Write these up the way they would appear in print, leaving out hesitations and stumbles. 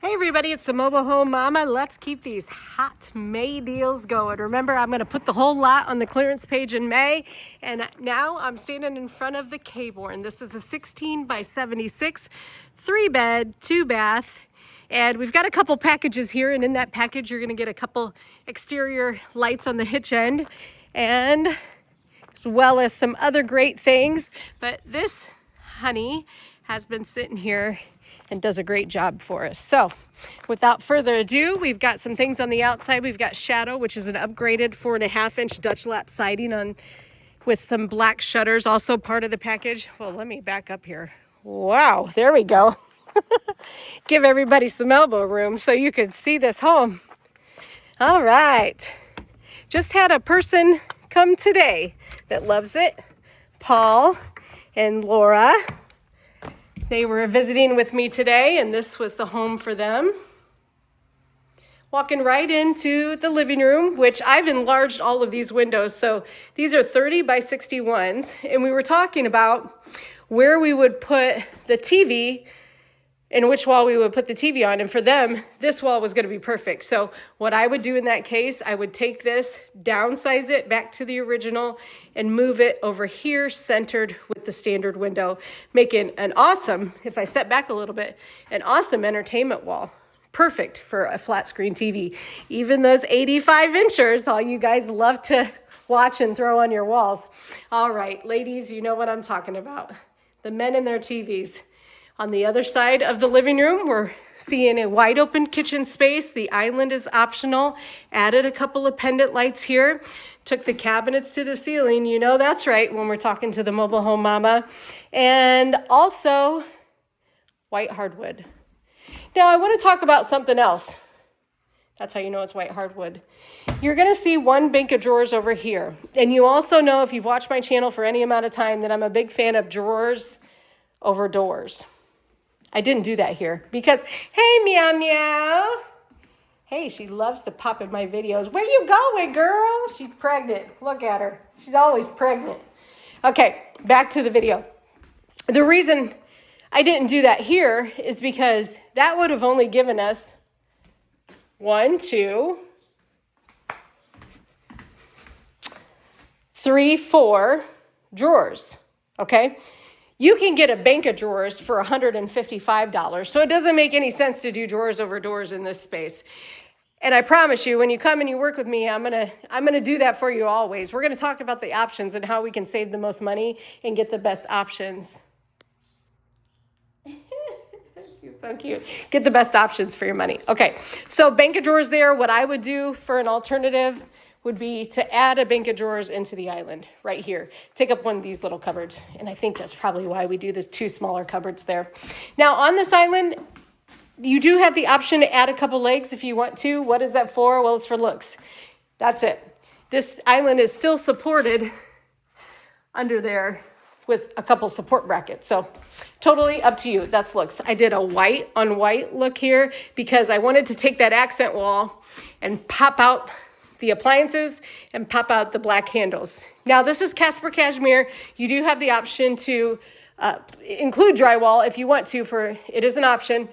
Hey everybody, it's the Mobile Home Mama. Let's keep these hot May deals going. Remember, I'm going to put the whole lot on the clearance page in May. And now I'm standing in front of the Kborn. This is a 16 by 76, 3-bed, 2-bath. And we've got a couple packages here. And in that package, you're going to get a couple exterior lights on the hitch end. And as well as some other great things. But this honey has been sitting here and does a great job for us. So without further ado, we've got some things on the outside. We've got Shadow, which is an upgraded 4.5-inch Dutch lap siding on with some black shutters, also part of the package. Well, let me back up here. Wow, there we go. Give everybody some elbow room so you can see this home. All right. Just had a person come today that loves it. Paul and Laura. They were visiting with me today, and this was the home for them. Walking right into the living room, which I've enlarged all of these windows. So these are 30 by 61s, and we were talking about where we would put the TV and which wall we would put the TV on. And for them, this wall was going to be perfect. So what I would do in that case, I would take this, downsize it back to the original, and move it over here centered with the standard window, making an awesome, if I step back a little bit, an awesome entertainment wall. Perfect for a flat screen TV. Even those 85-inchers, all you guys love to watch and throw on your walls. All right, ladies, you know what I'm talking about. The men and their TVs. On the other side of the living room, we're seeing a wide open kitchen space. The island is optional. Added a couple of pendant lights here. Took the cabinets to the ceiling. You know that's right when we're talking to the Mobile Home Mama. And also white hardwood. Now I want to talk about something else. That's how you know it's white hardwood. You're going to see one bank of drawers over here. And you also know, if you've watched my channel for any amount of time, that I'm a big fan of drawers over doors. I didn't do that here because, hey, meow, meow. Hey, she loves to pop in my videos. Where you going, girl? She's pregnant. Look at her. She's always pregnant. Okay, back to the video. The reason I didn't do that here is because that would have only given us 1, 2, 3, 4 drawers, okay? You can get a bank of drawers for $155. So it doesn't make any sense to do drawers over doors in this space. And I promise you, when you come and you work with me, I'm gonna do that for you always. We're gonna talk about the options and how we can save the most money and get the best options. She's so cute. Get the best options for your money. Okay, so bank of drawers there. What I would do for an alternative would be to add a bank of drawers into the island right here. Take up one of these little cupboards. And I think that's probably why we do the 2 smaller cupboards there. Now on this island, you do have the option to add a couple legs if you want to. What is that for? Well, it's for looks. That's it. This island is still supported under there with a couple support brackets. So totally up to you. That's looks. I did a white on white look here because I wanted to take that accent wall and pop out the appliances and pop out the black handles. Now this is Casper Kashmir. You do have the option to include drywall if you want to, for it is an option.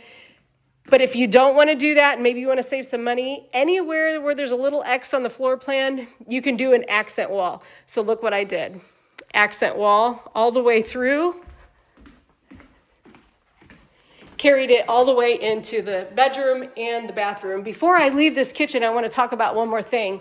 But if you don't want to do that, and maybe you want to save some money, anywhere where there's a little X on the floor plan, you can do an accent wall. So look what I did. Accent wall all the way through. Carried it all the way into the bedroom and the bathroom. Before I leave this kitchen, I want to talk about one more thing.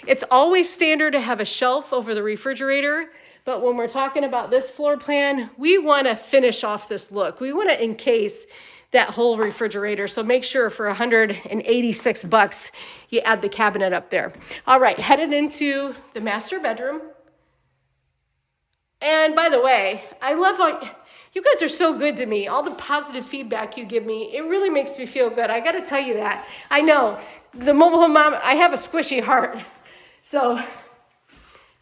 It's always standard to have a shelf over the refrigerator, but when we're talking about this floor plan, we want to finish off this look. We want to encase that whole refrigerator. So make sure for $186, you add the cabinet up there. All right, headed into the master bedroom. And by the way, I love you guys are so good to me. All the positive feedback you give me, it really makes me feel good. I got to tell you that. I know the Mobile Home Mom, I have a squishy heart. So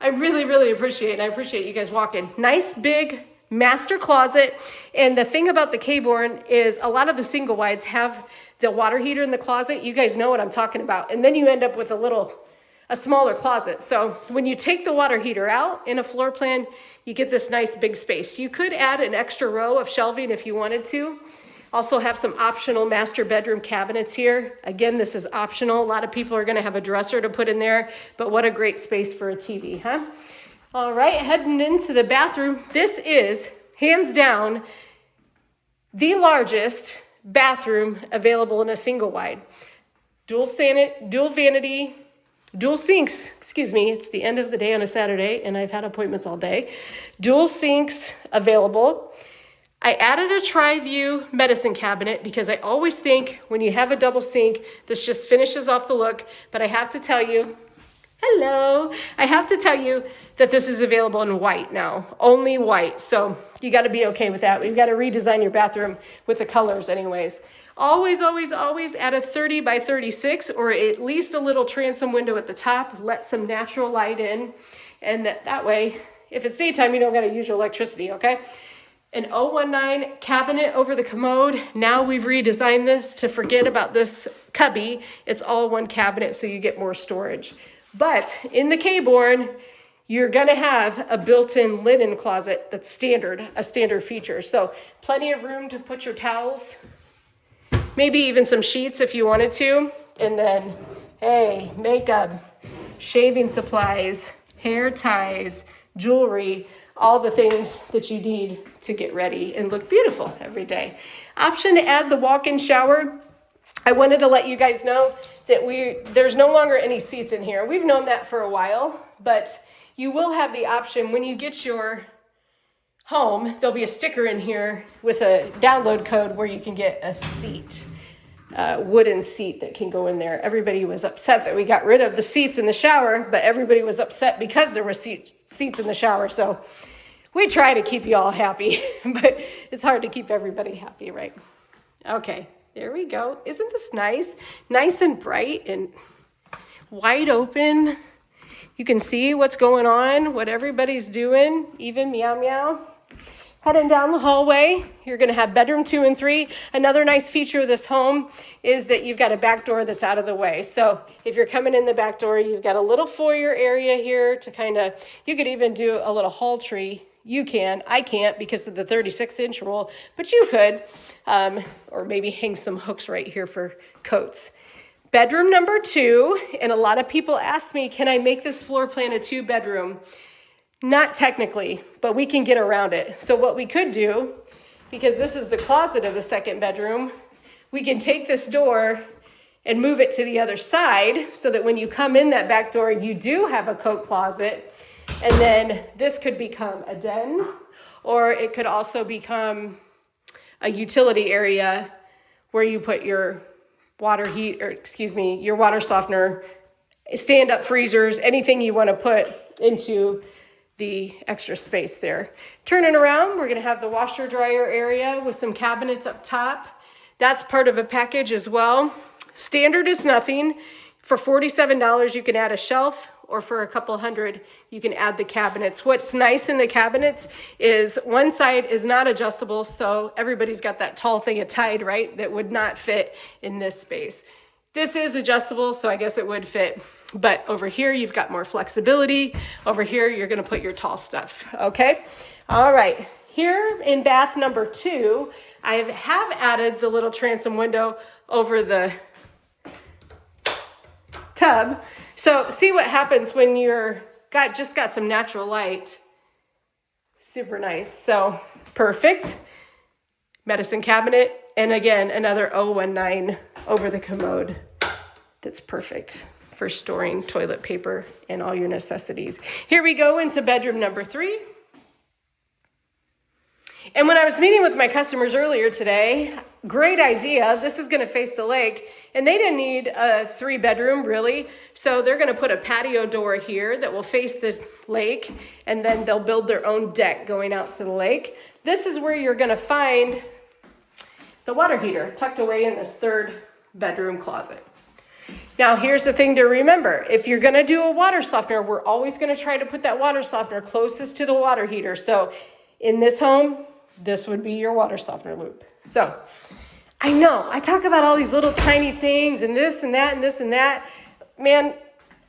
I really, really appreciate it. I appreciate you guys walking. Nice big master closet. And the thing about the Kborn is a lot of the Singlewides have the water heater in the closet. You guys know what I'm talking about. And then you end up with a smaller closet. So when you take the water heater out in a floor plan, you get this nice big space. You could add an extra row of shelving if you wanted to, Also have some optional master bedroom cabinets here. Again, this is optional. A lot of people are gonna have a dresser to put in there, but what a great space for a TV, huh? All right, heading into the bathroom. This is, hands down, the largest bathroom available in a single wide. Dual vanity, dual sinks, excuse me, it's the end of the day on a Saturday and I've had appointments all day. Dual sinks available. I added a tri-view medicine cabinet because I always think when you have a double sink, this just finishes off the look, but I have to tell you, hello, I have to tell you that this is available in white now, only white. So you gotta be okay with that. We've gotta redesign your bathroom with the colors anyways. Always, always, always add a 30 by 36 or at least a little transom window at the top. Let some natural light in. And that way, if it's daytime, you don't gotta use your electricity, okay? An 019 cabinet over the commode. Now we've redesigned this to forget about this cubby. It's all one cabinet so you get more storage. But in the Kborn, you're gonna have a built-in linen closet that's standard, a standard feature. So plenty of room to put your towels, maybe even some sheets if you wanted to. And then, hey, makeup, shaving supplies, hair ties, jewelry, all the things that you need to get ready and look beautiful every day. Option to add the walk-in shower. I wanted to let you guys know that there's no longer any seats in here. We've known that for a while, but you will have the option when you get your home, there'll be a sticker in here with a download code where you can get a seat, a wooden seat that can go in there. Everybody was upset that we got rid of the seats in the shower, but everybody was upset because there were seats in the shower. So we try to keep you all happy, but it's hard to keep everybody happy, right? Okay, there we go. Isn't this nice? Nice and bright and wide open. You can see what's going on, what everybody's doing, even meow meow. Heading down the hallway, you're gonna have bedroom 2 and 3. Another nice feature of this home is that you've got a back door that's out of the way. So if you're coming in the back door, you've got a little foyer area here to you could even do a little hall tree. You can, I can't because of the 36-inch rule, but you could, or maybe hang some hooks right here for coats. Bedroom number 2, and a lot of people ask me, can I make this floor plan a 2-bedroom? Not technically, but we can get around it. So what we could do, because this is the closet of the 2nd bedroom, we can take this door and move it to the other side so that when you come in that back door, you do have a coat closet. And then this could become a den, or it could also become a utility area where you put your your water softener, stand-up freezers, anything you want to put into the extra space there. Turning around, we're going to have the washer dryer area with some cabinets up top. That's part of a package as well. Standard is nothing. For $47, you can add a shelf, or for a couple hundred, you can add the cabinets. What's nice in the cabinets is one side is not adjustable, so everybody's got that tall thing of Tide, right, that would not fit in this space. This is adjustable, so I guess it would fit. But over here, you've got more flexibility. Over here, you're gonna put your tall stuff, okay? All right, here in bath number 2, I have added the little transom window over the tub. So see what happens when just got some natural light. Super nice, so perfect. Medicine cabinet, and again, another 019 over the commode. That's perfect for storing toilet paper and all your necessities. Here we go into bedroom number 3. And when I was meeting with my customers earlier today, great idea. This is gonna face the lake, and they didn't need a 3-bedroom really. So they're gonna put a patio door here that will face the lake, and then they'll build their own deck going out to the lake. This is where you're gonna find the water heater tucked away in this 3rd bedroom closet. Now, here's the thing to remember. If you're gonna do a water softener, we're always gonna try to put that water softener closest to the water heater. So in this home, this would be your water softener loop. So I know I talk about all these little tiny things and this and that and this and that. Man,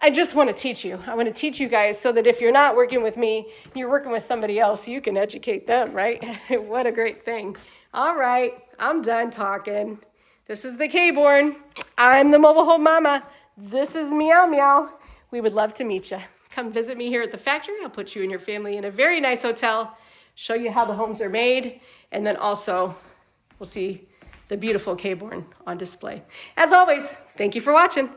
I just want to teach you. I want to teach you guys so that if you're not working with me, you're working with somebody else, you can educate them, right? What a great thing. All right. I'm done talking. This is the Kborn. I'm the mobile home mama. This is Meow Meow. We would love to meet you. Come visit me here at the factory. I'll put you and your family in a very nice hotel, show you how the homes are made, and then also we'll see the beautiful Kborn on display. As always, thank you for watching.